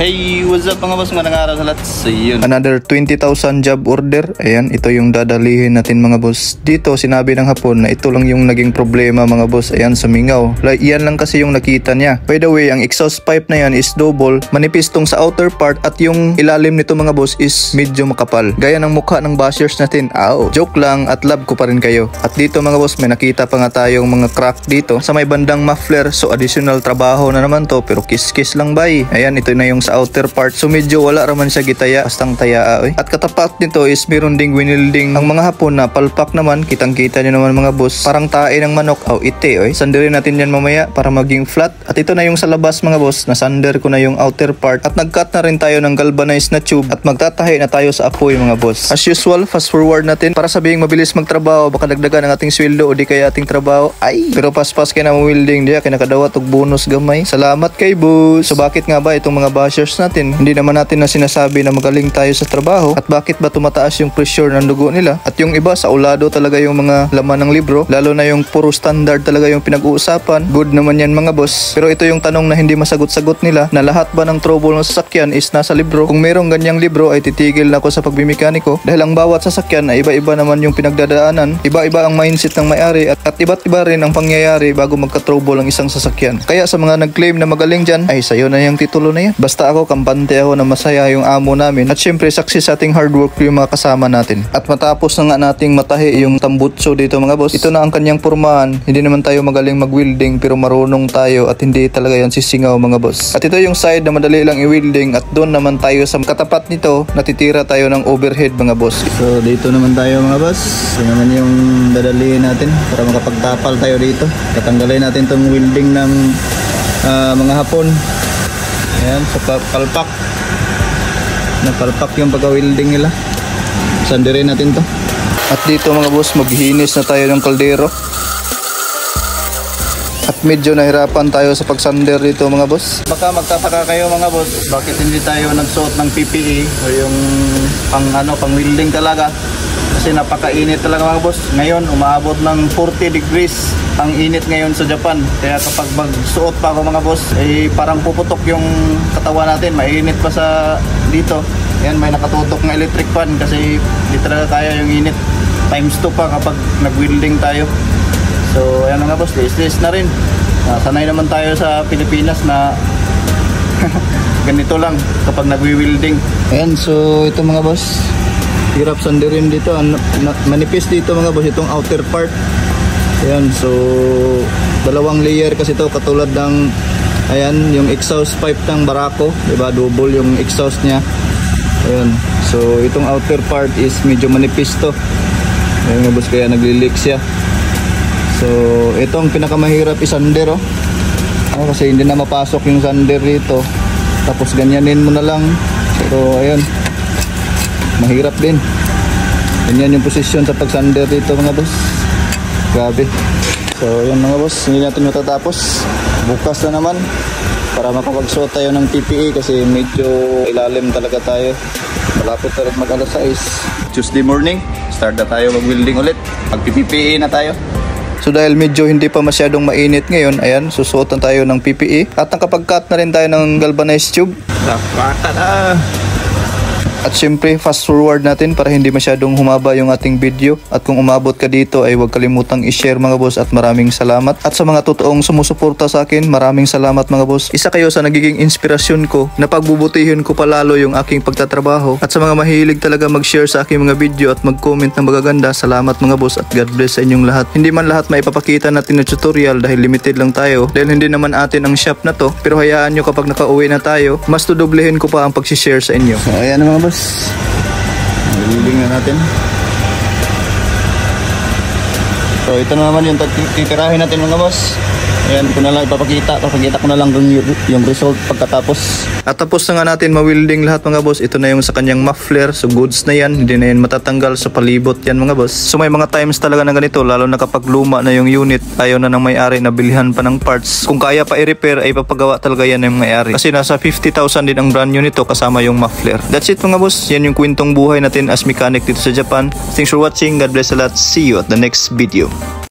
Hey, what's up mga boss? Magandang araw sa lahat. So yun, Another 20,000 job order. Ayan, ito yung dadalihin natin mga boss. Dito sinabi ng hapon na ito lang yung naging problema mga boss. Ayan, sa Mingaw. Yan lang kasi yung nakita niya. By the way, ang exhaust pipe na yan is double. Manipis tong sa outer part at yung ilalim nito mga boss is medyo makapal. Gaya ng mukha ng bashers natin. Joke lang at love ko pa rin kayo. At dito mga boss, may nakita pa nga tayong mga crack dito sa may bandang muffler. So additional trabaho na naman to, pero kiss-kiss lang ba eh. Ayan, ito na yung sa outer part. So medyo wala raman siya gitaya, bastang taya At katapat nito is meron ding winilding ang mga hapon na palpak naman. Kitang-kita nyo naman mga boss. Parang tae ng manok. Ite Sanderin natin yan mamaya para maging flat. At ito na yung sa labas mga boss. Nasander ko na yung outer part. At nag-cut na rin tayo ng galvanized na tube. At magtatahi na tayo sa apoy mga boss. As usual, fast forward natin para sabihing mabilis magtrabaho. Baka dagdagan ang ating sweldo o di kaya ating trabaho. Pero paspas kaya na wielding diya. Kinakadawat og bonus gamay. Salamat kay boss. So bakit nga ba itong mga bashers natin? Hindi naman natin na sinasabi na magaling tayo sa trabaho. At bakit ba tumataas yung pressure ng dugo nila? At yung iba sa ulado talaga yung mga laman ng libro. Lalo na yung puro standard talaga yung pinag-uusapan. Good naman yan mga boss. Pero ito yung tanong na hindi masagot-sagot nila, na lahat ba ng trouble ng sasakyan is nasa libro? Kung merong ganyang libro ay titigil na ako sa pagbimekaniko. Dahil ang bawat sasakyan ay iba-iba naman yung pinagdadaanan. Iba-iba ang mindset ng may-ari at iba't iba rin ang pangyayari bago magka-trouble ang isang sasakyan. Kaya sa mga nag-claim na magaling dyan, ay sayo na yung titulo na yan. Basta ako, kampante ako na masaya yung amo namin. At syempre, success sa ating hard work yung mga kasama natin. At matapos na nga nating matahi yung tambutso dito mga boss, ito na ang kanyang pormahan. Hindi naman tayo magaling mag-welding pero marunong tayo at hindi talaga yan sisingaw mga boss. At ito yung side na madali lang i-welding at doon naman tayo sa katapat nito, natitira tayo ng overhead mga boss. So dito naman tayo mga boss. Ito naman yung dadalihin natin para makapagtapal tayo dito. Tatanggalin natin tong welding ng mga hapon. Ayan, sa palpak. Napalpak yung pagka-welding nila. Sandirin natin to. At dito mga boss, maghihinis na tayo ng kaldero. At medyo nahirapan tayo sa pagsander dito mga boss. Baka magtataka kayo mga boss, bakit hindi tayo nagsuot ng PPE o yung pang welding talaga. Kasi napakainit talaga mga boss. Ngayon umaabot ng 40 degrees ang init ngayon sa Japan. Kaya kapag magsuot pa ako mga boss, parang puputok yung katawan natin. Mainit pa sa dito. Ayan, may nakatutok ng electric fan kasi di talaga kaya yung init. Times 2 pa kapag nag-welding tayo. So ayan mga boss, this na rin. Sanay naman tayo sa Pilipinas na ganito lang kapag nag-welding. Ayan, so ito mga boss, hirap sandirin dito. Manipis dito mga boss, itong outer part. Ayan, so dalawang layer kasi ito, katulad ng ayan, yung exhaust pipe ng Barako, diba? Double yung exhaust niya. Ayan, so itong outer part is medyo manipis to. Ayan mga boss, kaya nagli-leak siya. So itong pinakamahirap isander kasi hindi na mapasok yung sander dito. Tapos ganyanin mo na lang. So ayan, mahirap din. Ganyan yung posisyon sa pagsander dito mga boss. Grabe. So yan mga boss, hindi natin matatapos. Bukas na naman para makapagsuot tayo ng PPE kasi medyo ilalim talaga tayo. Malapit na rin mag-alas 6. Tuesday morning, start na tayo mag-welding ulit. Mag-PPE na tayo. So dahil medyo hindi pa masyadong mainit ngayon, ayan, susuotan tayo ng PPE. At nakapag-cut na rin tayo ng galvanized tube. Napaka na! At syempre, fast forward natin para hindi masyadong humaba yung ating video. At kung umabot ka dito ay huwag kalimutang i-share mga boss at maraming salamat. At sa mga totoong sumusuporta sa akin, maraming salamat mga boss. Isa kayo sa nagiging inspirasyon ko na pagbubutihin ko palalo yung aking pagtatrabaho. At sa mga mahilig talaga mag-share sa aking mga video at mag-comment ng magaganda, salamat mga boss at God bless sa inyong lahat. Hindi man lahat maipapakita natin na tutorial dahil limited lang tayo. Dahil hindi naman atin ang shop na to. Pero hayaan nyo kapag nakauwi na tayo, mas tudublehin ko pa ang pag-share sa inyo. So ayan mga boss. Welding na natin. So ito na naman yung titirahin natin mga boss. Ayan, ko na lang ipapakita ko na lang yung result pagkatapos. At tapos na nga natin ma-welding lahat mga boss. Ito na yung sa kanyang muffler. So goods na yan, hindi na yan matatanggal sa palibot yan mga boss. So may mga times talaga na ganito, lalo na kapag luma na yung unit, ayaw na ng may-ari na bilhan pa ng parts. Kung kaya pa i-repair ay papagawa talaga yan ng may-ari. Kasi nasa 50,000 din ang brand new nito kasama yung muffler. That's it mga boss, yan yung kwentong buhay natin as mechanic dito sa Japan. Thanks for watching, God bless a lot, see you at the next video.